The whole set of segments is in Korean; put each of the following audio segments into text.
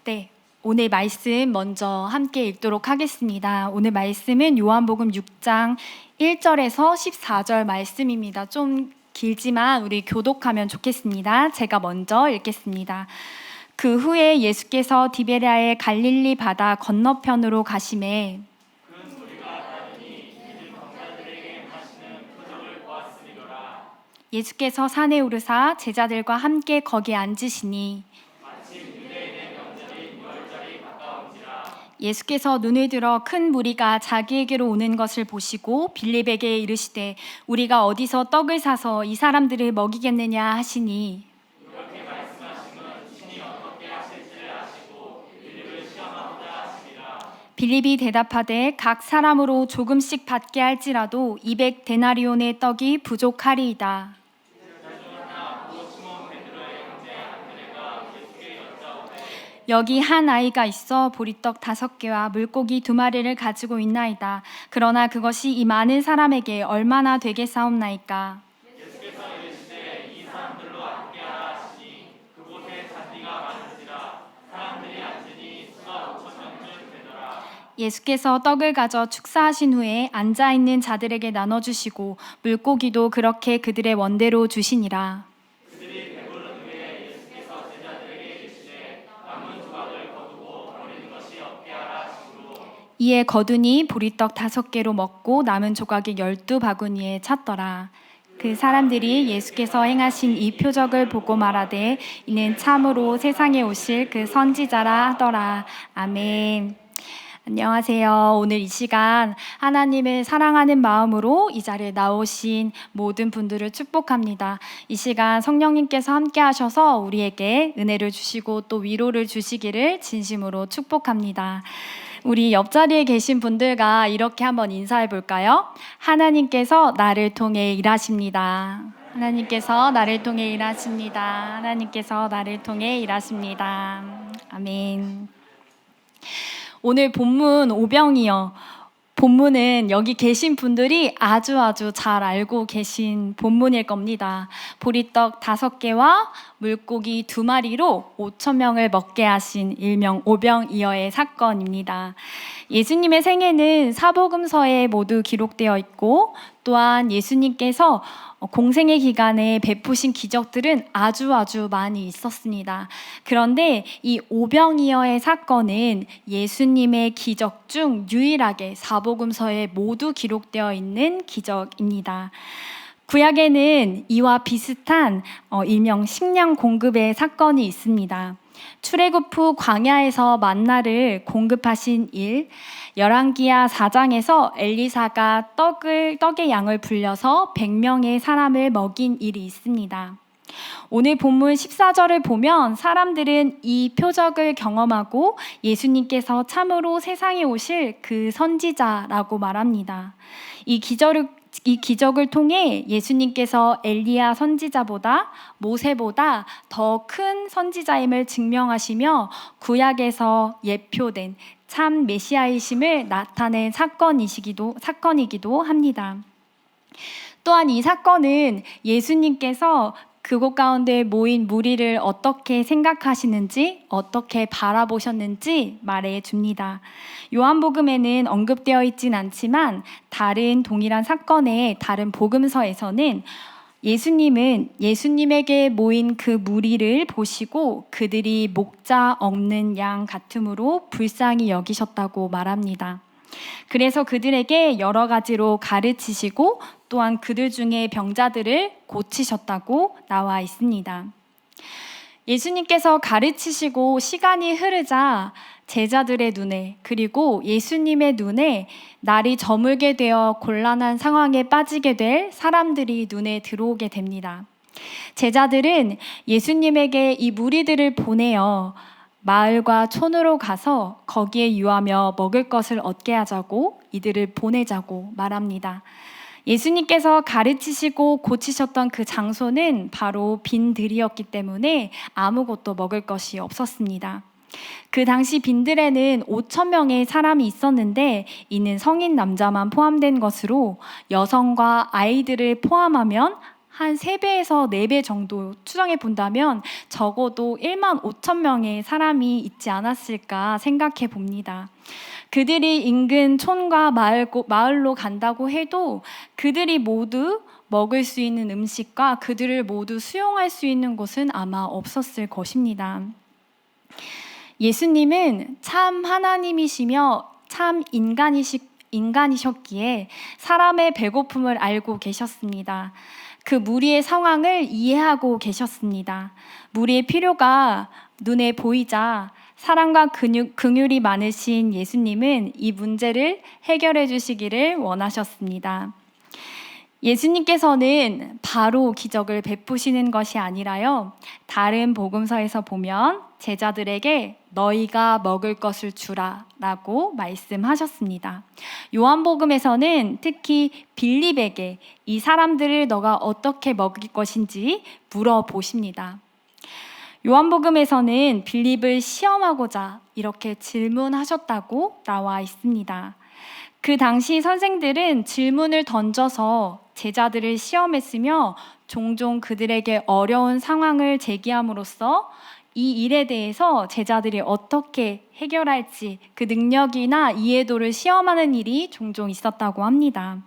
네, 오늘 말씀 먼저 함께 읽도록 하겠습니다. 오늘 말씀은 요한복음 6장 1절에서 14절 말씀입니다. 좀 길지만 우리 교독하면 좋겠습니다. 제가 먼저 읽겠습니다. 그 후에 예수께서 디베랴의 갈릴리 바다 건너편으로 가시매 예수께서 산에 오르사 제자들과 함께 거기 앉으시니 예수께서 눈을 들어 큰 무리가 자기에게로 오는 것을 보시고 빌립에게 이르시되 우리가 어디서 떡을 사서 이 사람들을 먹이겠느냐 하시니 이렇게 말씀하시면 신이 어떻게 하실지를 아시고 빌립을 시험하고자 하시니라. 빌립이 대답하되 각 사람으로 조금씩 받게 할지라도 200데나리온의 떡이 부족하리이다. 여기 한 아이가 있어 보리떡 5개와 물고기 2마리를 가지고 있나이다. 그러나 그것이 이 많은 사람에게 얼마나 되겠사옵나이까? 예수께서 이르시되 이 사람들로 함께하라 하시니 그곳에 잔디가 많은지라 사람들이 앉으니 수가 5,000명쯤 되더라. 예수께서 떡을 가져 축사하신 후에 앉아있는 자들에게 나눠주시고 물고기도 그렇게 그들의 원대로 주시니라. 이에 거두니 보리떡 5개로 먹고 남은 조각이 12바구니에 찼더라. 그 사람들이 예수께서 행하신 이 표적을 보고 말하되 이는 참으로 세상에 오실 그 선지자라 하더라. 아멘. 안녕하세요. 오늘 이 시간 하나님을 사랑하는 마음으로 이 자리에 나오신 모든 분들을 축복합니다. 이 시간 성령님께서 함께 하셔서 우리에게 은혜를 주시고 또 위로를 주시기를 진심으로 축복합니다. 우리 옆자리에 계신 분들과 이렇게 한번 인사해 볼까요? 하나님께서 나를 통해 일하십니다. 하나님께서 나를 통해 일하십니다. 하나님께서 나를 통해 일하십니다. 아멘. 오늘 본문 오병이어. 본문은 여기 계신 분들이 아주 잘 알고 계신 본문일 겁니다. 보리떡 5개와 물고기 2마리로 5,000명을 먹게 하신 일명 오병이어의 사건입니다. 예수님의 생애는 사복음서에 모두 기록되어 있고 또한 예수님께서 공생의 기간에 베푸신 기적들은 아주 많이 있었습니다. 그런데 이 오병이어의 사건은 예수님의 기적 중 유일하게 사복음서에 모두 기록되어 있는 기적입니다. 구약에는 이와 비슷한 일명 식량 공급의 사건이 있습니다. 출애굽 후 광야에서 만나를 공급하신 일, 열왕기하 4장에서 엘리사가 떡의 양을 불려서 100명의 사람을 먹인 일이 있습니다. 오늘 본문 14절을 보면 사람들은 이 표적을 경험하고 예수님께서 참으로 세상에 오실 그 선지자라고 말합니다. 이 기적을 통해 예수님께서 엘리야 선지자보다 모세보다 더 큰 선지자임을 증명하시며 구약에서 예표된 참 메시아이심을 나타낸 사건이기도 합니다. 또한 이 사건은 예수님께서 그곳 가운데 모인 무리를 어떻게 생각하시는지, 어떻게 바라보셨는지 말해줍니다. 요한복음에는 언급되어 있진 않지만 다른 동일한 사건의 다른 복음서에서는 예수님은 예수님에게 모인 그 무리를 보시고 그들이 목자 없는 양 같으므로 불쌍히 여기셨다고 말합니다. 그래서 그들에게 여러 가지로 가르치시고 또한 그들 중에 병자들을 고치셨다고 나와 있습니다. 예수님께서 가르치시고 시간이 흐르자 제자들의 눈에 그리고 예수님의 눈에 날이 저물게 되어 곤란한 상황에 빠지게 될 사람들이 눈에 들어오게 됩니다. 제자들은 예수님에게 이 무리들을 보내어 마을과 촌으로 가서 거기에 유하며 먹을 것을 얻게 하자고 이들을 보내자고 말합니다. 예수님께서 가르치시고 고치셨던 그 장소는 바로 빈들이었기 때문에 아무것도 먹을 것이 없었습니다. 그 당시 빈들에는 5,000명의 사람이 있었는데 이는 성인 남자만 포함된 것으로 여성과 아이들을 포함하면 한 3배에서 4배 정도 추정해 본다면 적어도 1만 5천 명의 사람이 있지 않았을까 생각해 봅니다. 그들이 인근 촌과 마을로 간다고 해도 그들이 모두 먹을 수 있는 음식과 그들을 모두 수용할 수 있는 곳은 아마 없었을 것입니다. 예수님은 참 하나님이시며 참 인간이셨기에 사람의 배고픔을 알고 계셨습니다. 그 무리의 상황을 이해하고 계셨습니다. 무리의 필요가 눈에 보이자 사랑과 긍휼이 많으신 예수님은 이 문제를 해결해 주시기를 원하셨습니다. 예수님께서는 바로 기적을 베푸시는 것이 아니라요, 다른 복음서에서 보면 제자들에게 너희가 먹을 것을 주라 라고 말씀하셨습니다. 요한복음에서는 특히 빌립에게 이 사람들을 너가 어떻게 먹일 것인지 물어보십니다. 요한복음에서는 빌립을 시험하고자 이렇게 질문하셨다고 나와 있습니다. 그 당시 선생들은 질문을 던져서 제자들을 시험했으며 종종 그들에게 어려운 상황을 제기함으로써 이 일에 대해서 제자들이 어떻게 해결할지 그 능력이나 이해도를 시험하는 일이 종종 있었다고 합니다.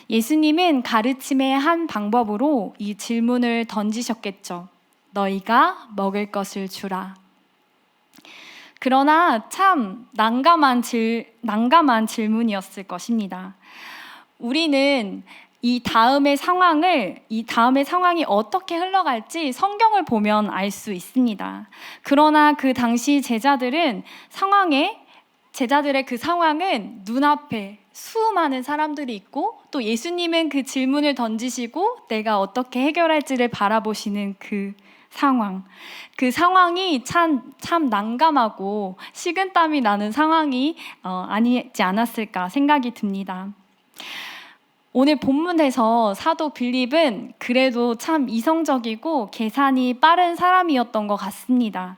예수님은 가르침의 한 방법으로 이 질문을 던지셨겠죠. 너희가 먹을 것을 주라. 그러나 참 난감한 질문이었을 것입니다. 우리는 이 다음의 상황이 어떻게 흘러갈지 성경을 보면 알 수 있습니다. 그러나 그 당시 제자들의 그 상황은 눈앞에 수많은 사람들이 있고 또 예수님은 그 질문을 던지시고 내가 어떻게 해결할지를 바라보시는 그 상황이 참 난감하고 식은땀이 나는 상황이 아니지 않았을까 생각이 듭니다. 오늘 본문에서 사도 빌립은 그래도 참 이성적이고 계산이 빠른 사람이었던 것 같습니다.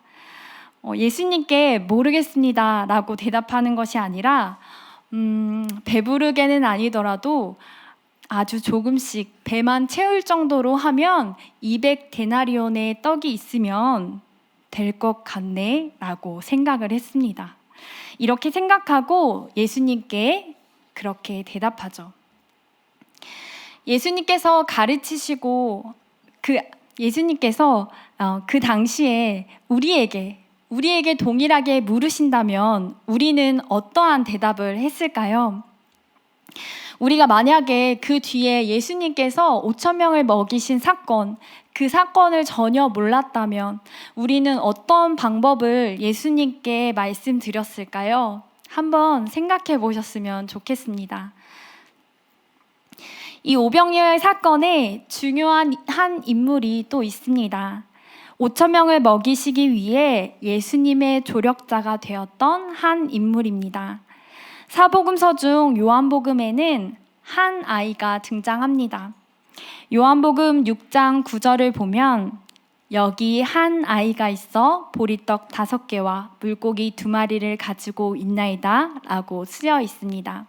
예수님께 모르겠습니다 라고 대답하는 것이 아니라 배부르게는 아니더라도 아주 조금씩 배만 채울 정도로 하면 200데나리온의 떡이 있으면 될 것 같네 라고 생각을 했습니다. 이렇게 생각하고 예수님께 그렇게 대답하죠. 예수님께서 그 당시에 우리에게 동일하게 물으신다면 우리는 어떠한 대답을 했을까요? 우리가 만약에 그 뒤에 예수님께서 5천 명을 먹이신 그 사건을 전혀 몰랐다면 우리는 어떤 방법을 예수님께 말씀드렸을까요? 한번 생각해 보셨으면 좋겠습니다. 이 오병이어 사건에 중요한 한 인물이 또 있습니다. 5천 명을 먹이시기 위해 예수님의 조력자가 되었던 한 인물입니다. 사복음서 중 요한복음에는 한 아이가 등장합니다. 요한복음 6장 9절을 보면 여기 한 아이가 있어 보리떡 5개와 물고기 2마리를 가지고 있나이다 라고 쓰여 있습니다.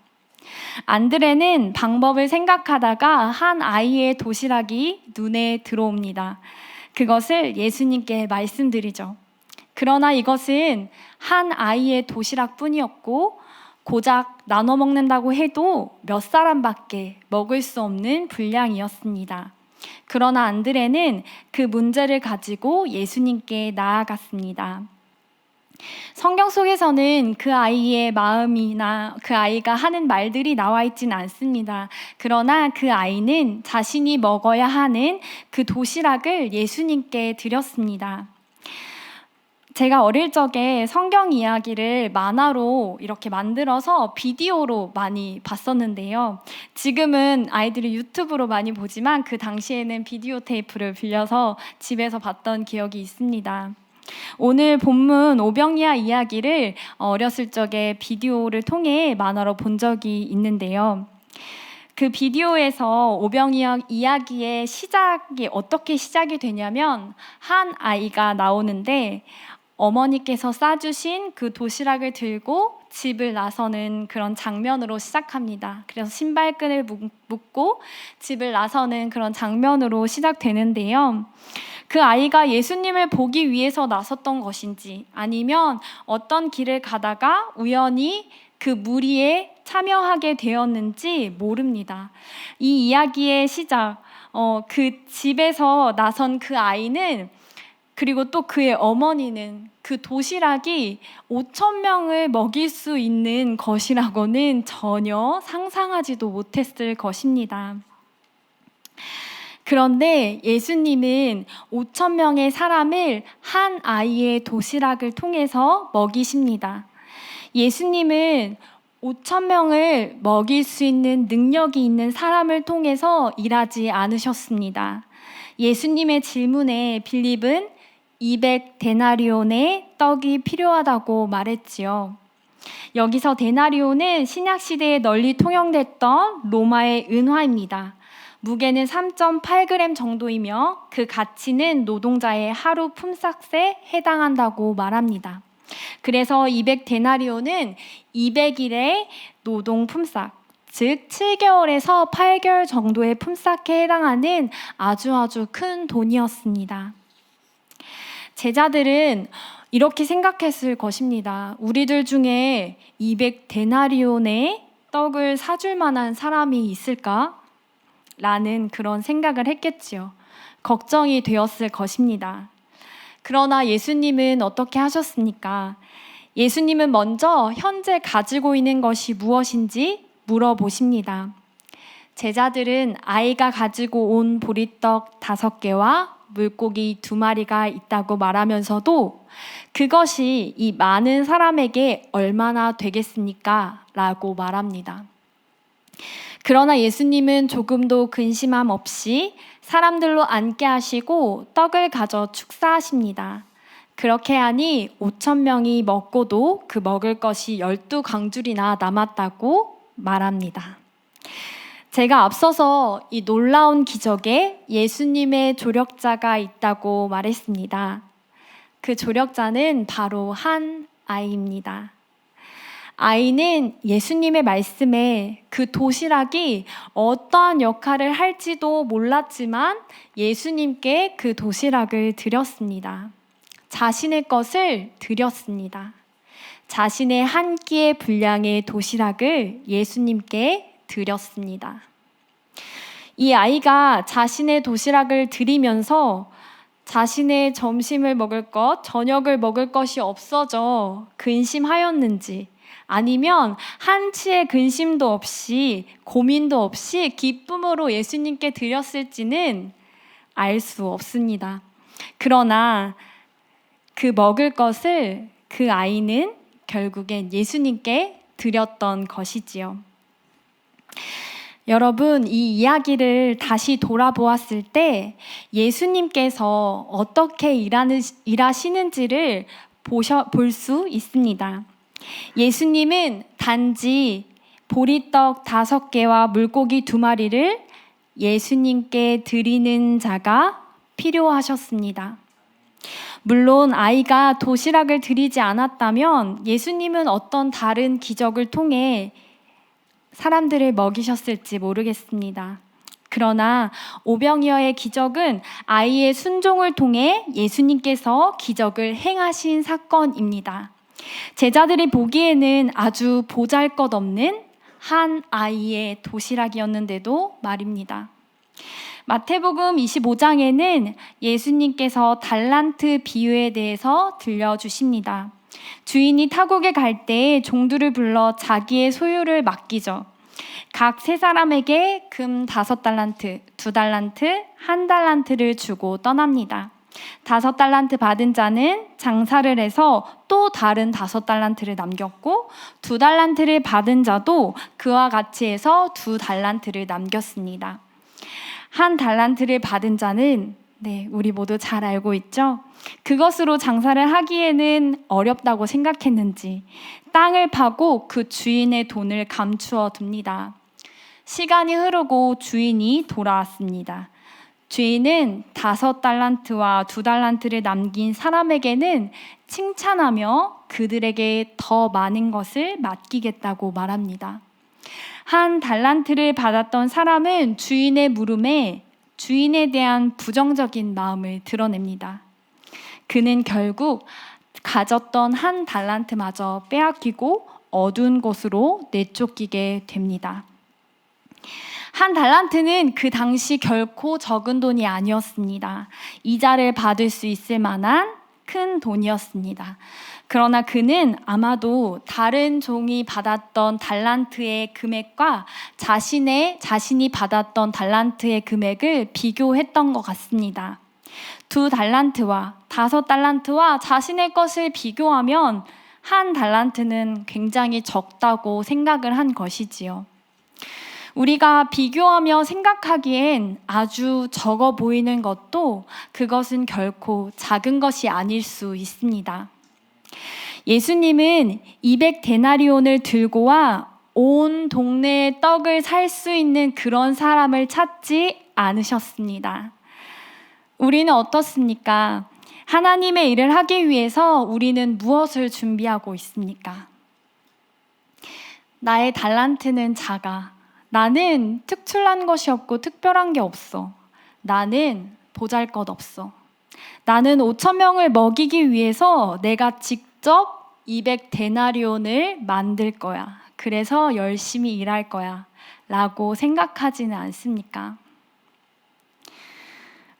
안드레는 방법을 생각하다가 한 아이의 도시락이 눈에 들어옵니다. 그것을 예수님께 말씀드리죠. 그러나 이것은 한 아이의 도시락뿐이었고 고작 나눠 먹는다고 해도 몇 사람밖에 먹을 수 없는 분량이었습니다. 그러나 안드레는 그 문제를 가지고 예수님께 나아갔습니다. 성경 속에서는 그 아이의 마음이나 그 아이가 하는 말들이 나와 있지는 않습니다. 그러나 그 아이는 자신이 먹어야 하는 그 도시락을 예수님께 드렸습니다. 제가 어릴 적에 성경 이야기를 만화로 이렇게 만들어서 비디오로 많이 봤었는데요. 지금은 아이들이 유튜브로 많이 보지만 그 당시에는 비디오 테이프를 빌려서 집에서 봤던 기억이 있습니다. 오늘 본문 오병이어 이야기를 어렸을 적에 비디오를 통해 만화로 본 적이 있는데요. 그 비디오에서 오병이어 이야기의 시작이 어떻게 시작이 되냐면 한 아이가 나오는데 어머니께서 싸주신 그 도시락을 들고 집을 나서는 그런 장면으로 시작합니다. 그래서 신발끈을 묶고 집을 나서는 그런 장면으로 시작되는데요. 그 아이가 예수님을 보기 위해서 나섰던 것인지, 아니면 어떤 길을 가다가 우연히 그 무리에 참여하게 되었는지 모릅니다. 이 이야기의 시작, 그 집에서 나선 그 아이는, 그리고 또 그의 어머니는 그 도시락이 5,000명을 먹일 수 있는 것이라고는 전혀 상상하지도 못했을 것입니다. 그런데 예수님은 5,000명의 사람을 한 아이의 도시락을 통해서 먹이십니다. 예수님은 5,000명을 먹일 수 있는 능력이 있는 사람을 통해서 일하지 않으셨습니다. 예수님의 질문에 빌립은 200데나리온의 떡이 필요하다고 말했지요. 여기서 데나리온은 신약시대에 널리 통용됐던 로마의 은화입니다. 무게는 3.8g 정도이며 그 가치는 노동자의 하루 품삯에 해당한다고 말합니다. 그래서 200데나리온은 200일의 노동 품삯, 즉 7개월에서 8개월 정도의 품삯에 해당하는 아주 큰 돈이었습니다. 제자들은 이렇게 생각했을 것입니다. 우리들 중에 200데나리온의 떡을 사줄 만한 사람이 있을까? 라는 그런 생각을 했겠지요. 걱정이 되었을 것입니다. 그러나 예수님은 어떻게 하셨습니까? 예수님은 먼저 현재 가지고 있는 것이 무엇인지 물어보십니다. 제자들은 아이가 가지고 온 보리떡 5개와 물고기 2마리가 있다고 말하면서도 그것이 이 많은 사람에게 얼마나 되겠습니까? 라고 말합니다. 그러나 예수님은 조금도 근심함 없이 사람들로 앉게 하시고 떡을 가져 축사하십니다. 그렇게 하니 5,000명이 먹고도 그 먹을 것이 12강줄이나 남았다고 말합니다. 제가 앞서서 이 놀라운 기적에 예수님의 조력자가 있다고 말했습니다. 그 조력자는 바로 한 아이입니다. 아이는 예수님의 말씀에 그 도시락이 어떠한 역할을 할지도 몰랐지만 예수님께 그 도시락을 드렸습니다. 자신의 것을 드렸습니다. 자신의 한 끼의 분량의 도시락을 예수님께 드렸습니다. 이 아이가 자신의 도시락을 드리면서 자신의 점심을 먹을 것, 저녁을 먹을 것이 없어져 근심하였는지, 아니면 한치의 근심도 없이 고민도 없이 기쁨으로 예수님께 드렸을지는 알 수 없습니다. 그러나 그 먹을 것을 그 아이는 결국엔 예수님께 드렸던 것이지요. 여러분, 이 이야기를 다시 돌아보았을 때 예수님께서 어떻게 일하시는지를 볼 수 있습니다. 예수님은 단지 보리떡 5개와 물고기 2마리를 예수님께 드리는 자가 필요하셨습니다. 물론 아이가 도시락을 드리지 않았다면 예수님은 어떤 다른 기적을 통해 사람들을 먹이셨을지 모르겠습니다. 그러나 오병이어의 기적은 아이의 순종을 통해 예수님께서 기적을 행하신 사건입니다. 제자들이 보기에는 아주 보잘것없는 한 아이의 도시락이었는데도 말입니다. 마태복음 25장에는 예수님께서 달란트 비유에 대해서 들려주십니다. 주인이 타국에 갈 때 종들을 불러 자기의 소유를 맡기죠. 각 3사람에게 금 5달란트, 2달란트, 1달란트를 주고 떠납니다. 5달란트 받은 자는 장사를 해서 또 다른 5달란트를 남겼고 2달란트를 받은 자도 그와 같이 해서 2달란트를 남겼습니다. 1달란트를 받은 자는 우리 모두 잘 알고 있죠? 그것으로 장사를 하기에는 어렵다고 생각했는지 땅을 파고 그 주인의 돈을 감추어 둡니다. 시간이 흐르고 주인이 돌아왔습니다. 주인은 5달란트와 2달란트를 남긴 사람에게는 칭찬하며 그들에게 더 많은 것을 맡기겠다고 말합니다. 1달란트를 받았던 사람은 주인의 물음에 주인에 대한 부정적인 마음을 드러냅니다. 그는 결국 가졌던 1달란트마저 빼앗기고 어두운 곳으로 내쫓기게 됩니다. 1달란트는 그 당시 결코 적은 돈이 아니었습니다. 이자를 받을 수 있을 만한 큰 돈이었습니다. 그러나 그는 아마도 다른 종이 받았던 달란트의 금액과 자신이 받았던 달란트의 금액을 비교했던 것 같습니다. 2달란트와 5달란트와 자신의 것을 비교하면 1달란트는 굉장히 적다고 생각을 한 것이지요. 우리가 비교하며 생각하기엔 아주 적어 보이는 것도 그것은 결코 작은 것이 아닐 수 있습니다. 예수님은 200데나리온을 들고 와 온 동네의 떡을 살 수 있는 그런 사람을 찾지 않으셨습니다. 우리는 어떻습니까? 하나님의 일을 하기 위해서 우리는 무엇을 준비하고 있습니까? 나의 달란트는 작아. 나는 특출난 것이 없고 특별한 게 없어. 나는 보잘것없어. 나는 5,000명을 먹이기 위해서 내가 직접 200데나리온을 만들 거야. 그래서 열심히 일할 거야. 라고 생각하지는 않습니까?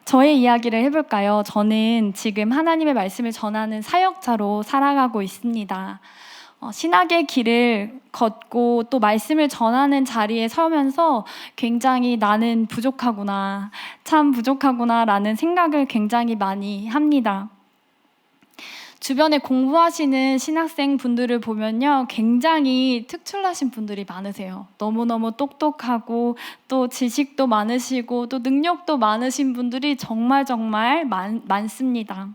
저의 이야기를 해볼까요? 저는 지금 하나님의 말씀을 전하는 사역자로 살아가고 있습니다. 신학의 길을 걷고 또 말씀을 전하는 자리에 서면서 굉장히 나는 부족하구나, 참 부족하구나 라는 생각을 굉장히 많이 합니다. 주변에 공부하시는 신학생 분들을 보면요, 굉장히 특출나신 분들이 많으세요. 너무너무 똑똑하고 또 지식도 많으시고 또 능력도 많으신 분들이 정말 많습니다.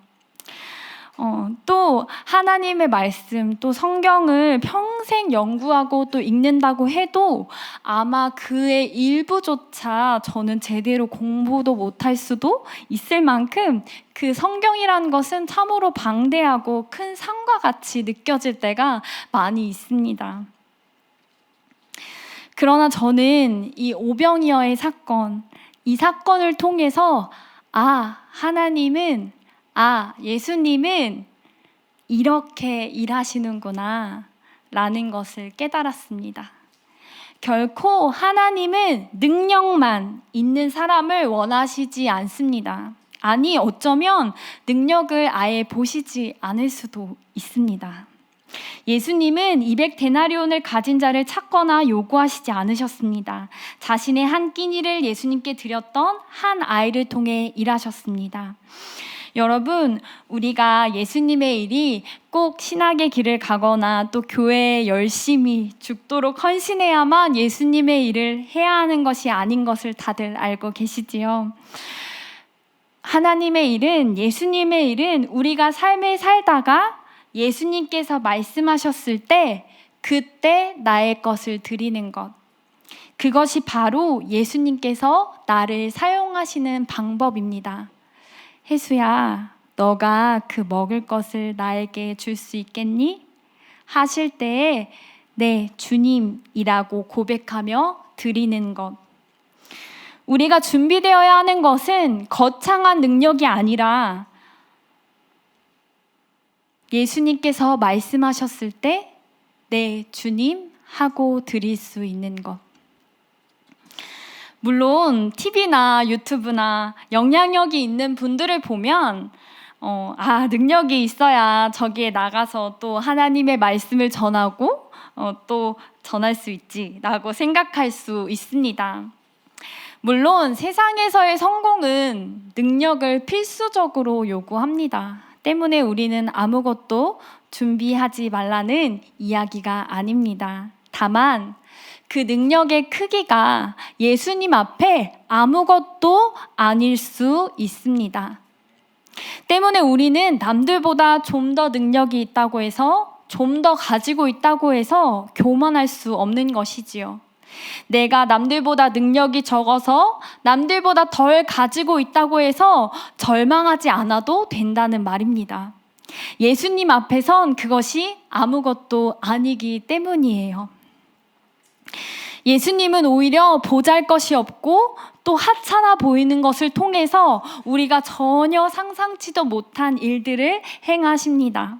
또 하나님의 말씀, 또 성경을 평생 연구하고 또 읽는다고 해도 아마 그의 일부조차 저는 제대로 공부도 못할 수도 있을 만큼 그 성경이라는 것은 참으로 방대하고 큰 산과 같이 느껴질 때가 많이 있습니다. 그러나 저는 이 오병이어의 사건, 이 사건을 통해서 예수님은 이렇게 일하시는구나 라는 것을 깨달았습니다. 결코 하나님은 능력만 있는 사람을 원하시지 않습니다. 아니, 어쩌면 능력을 아예 보시지 않을 수도 있습니다. 예수님은 200데나리온을 가진 자를 찾거나 요구하시지 않으셨습니다. 자신의 한 끼니를 예수님께 드렸던 한 아이를 통해 일하셨습니다. 여러분, 우리가 예수님의 일이 꼭 신학의 길을 가거나 또 교회에 열심히 죽도록 헌신해야만 예수님의 일을 해야 하는 것이 아닌 것을 다들 알고 계시지요. 하나님의 일은, 예수님의 일은 우리가 삶을 살다가 예수님께서 말씀하셨을 때 그때 나의 것을 드리는 것, 그것이 바로 예수님께서 나를 사용하시는 방법입니다. 혜수야, 너가 그 먹을 것을 나에게 줄 수 있겠니? 하실 때에 네, 주님이라고 고백하며 드리는 것. 우리가 준비되어야 하는 것은 거창한 능력이 아니라 예수님께서 말씀하셨을 때 네, 주님 하고 드릴 수 있는 것. 물론 TV나 유튜브나 영향력이 있는 분들을 보면 능력이 있어야 저기에 나가서 또 하나님의 말씀을 전하고 또 전할 수 있지라고 생각할 수 있습니다. 물론 세상에서의 성공은 능력을 필수적으로 요구합니다. 때문에 우리는 아무것도 준비하지 말라는 이야기가 아닙니다. 다만 그 능력의 크기가 예수님 앞에 아무것도 아닐 수 있습니다. 때문에 우리는 남들보다 좀 더 능력이 있다고 해서, 좀 더 가지고 있다고 해서 교만할 수 없는 것이지요. 내가 남들보다 능력이 적어서 남들보다 덜 가지고 있다고 해서 절망하지 않아도 된다는 말입니다. 예수님 앞에선 그것이 아무것도 아니기 때문이에요. 예수님은 오히려 보잘것이 없고 또 하찮아 보이는 것을 통해서 우리가 전혀 상상치도 못한 일들을 행하십니다.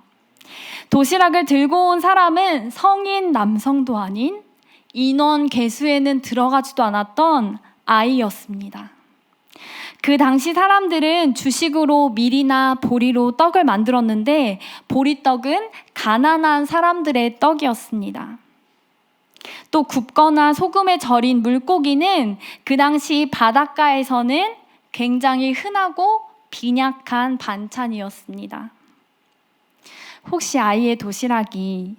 도시락을 들고 온 사람은 성인 남성도 아닌 인원 계수에는 들어가지도 않았던 아이였습니다. 그 당시 사람들은 주식으로 밀이나 보리로 떡을 만들었는데 보리떡은 가난한 사람들의 떡이었습니다. 또 굽거나 소금에 절인 물고기는 그 당시 바닷가에서는 굉장히 흔하고 빈약한 반찬이었습니다. 혹시 아이의 도시락이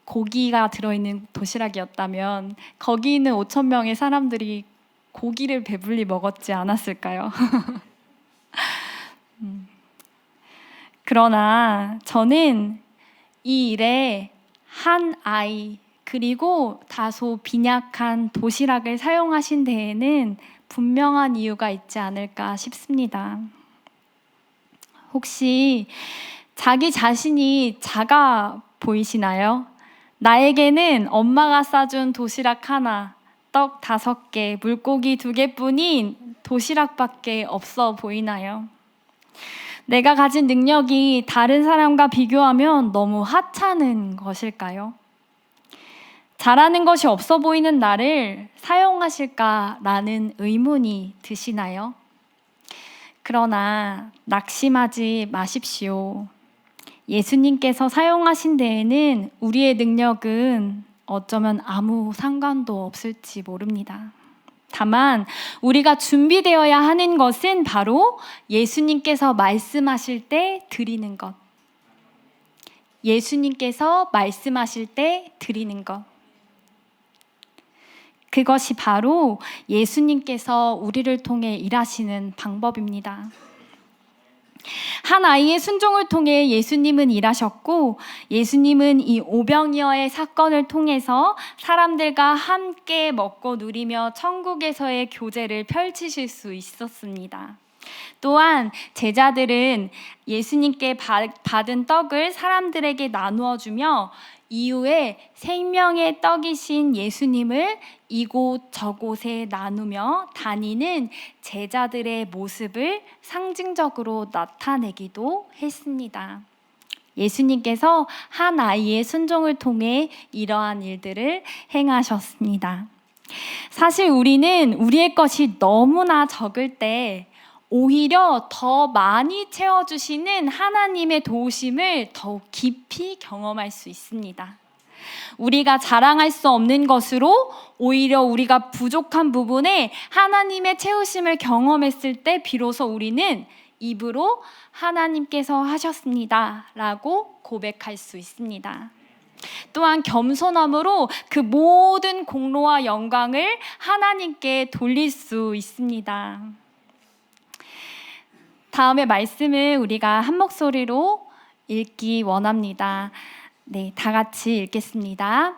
고기가 들어있는 도시락이었다면 거기 있는 5천 명의 사람들이 고기를 배불리 먹었지 않았을까요? 그러나 저는 이 일에 한 아이 그리고 다소 빈약한 도시락을 사용하신 데에는 분명한 이유가 있지 않을까 싶습니다. 혹시 자기 자신이 작아 보이시나요? 나에게는 엄마가 싸준 도시락 하나, 떡 5개, 물고기 2개뿐인 도시락밖에 없어 보이나요? 내가 가진 능력이 다른 사람과 비교하면 너무 하찮은 것일까요? 잘하는 것이 없어 보이는 나를 사용하실까라는 의문이 드시나요? 그러나 낙심하지 마십시오. 예수님께서 사용하신 데에는 우리의 능력은 어쩌면 아무 상관도 없을지 모릅니다. 다만 우리가 준비되어야 하는 것은 바로 예수님께서 말씀하실 때 드리는 것. 예수님께서 말씀하실 때 드리는 것. 그것이 바로 예수님께서 우리를 통해 일하시는 방법입니다. 한 아이의 순종을 통해 예수님은 일하셨고 예수님은 이 오병이어의 사건을 통해서 사람들과 함께 먹고 누리며 천국에서의 교제를 펼치실 수 있었습니다. 또한 제자들은 예수님께 받은 떡을 사람들에게 나누어 주며 이후에 생명의 떡이신 예수님을 이곳 저곳에 나누며 다니는 제자들의 모습을 상징적으로 나타내기도 했습니다. 예수님께서 한 아이의 순종을 통해 이러한 일들을 행하셨습니다. 사실 우리는 우리의 것이 너무나 적을 때 오히려 더 많이 채워주시는 하나님의 도우심을 더욱 깊이 경험할 수 있습니다. 우리가 자랑할 수 없는 것으로 오히려 우리가 부족한 부분에 하나님의 채우심을 경험했을 때 비로소 우리는 입으로 하나님께서 하셨습니다 라고 고백할 수 있습니다. 또한 겸손함으로 그 모든 공로와 영광을 하나님께 돌릴 수 있습니다. 다음의 말씀을 우리가 한 목소리로 읽기 원합니다. 네, 다 같이 읽겠습니다.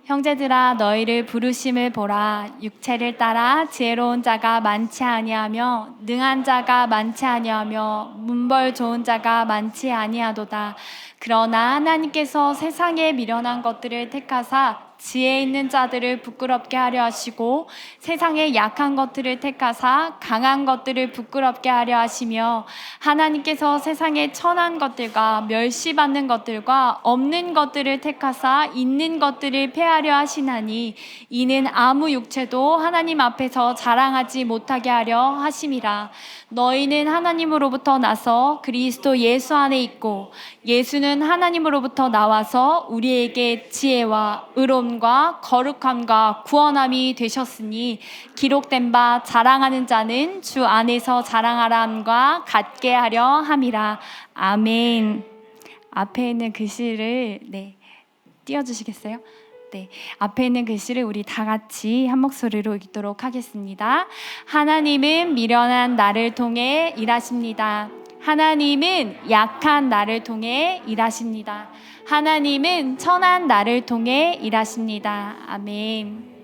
형제들아 너희를 부르심을 보라. 육체를 따라 지혜로운 자가 많지 아니하며 능한 자가 많지 아니하며 문벌 좋은 자가 많지 아니하도다. 그러나 하나님께서 세상에 미련한 것들을 택하사 지혜 있는 자들을 부끄럽게 하려 하시고 세상에 약한 것들을 택하사 강한 것들을 부끄럽게 하려 하시며 하나님께서 세상에 천한 것들과 멸시받는 것들과 없는 것들을 택하사 있는 것들을 폐하려 하시나니 이는 아무 육체도 하나님 앞에서 자랑하지 못하게 하려 하심이라. 너희는 하나님으로부터 나서 그리스도 예수 안에 있고 예수는 하나님으로부터 나와서 우리에게 지혜와 의로움과 거룩함과 구원함이 되셨으니 기록된 바 자랑하는 자는 주 안에서 자랑하라 함과 같게 하려 함이라. 아멘. 앞에 있는 글씨를 띄워주시겠어요? 네, 앞에 있는 글씨를 우리 다 같이 한 목소리로 읽도록 하겠습니다. 하나님은 미련한 나를 통해 일하십니다. 하나님은 약한 나를 통해 일하십니다. 하나님은 천한 나를 통해 일하십니다. 아멘.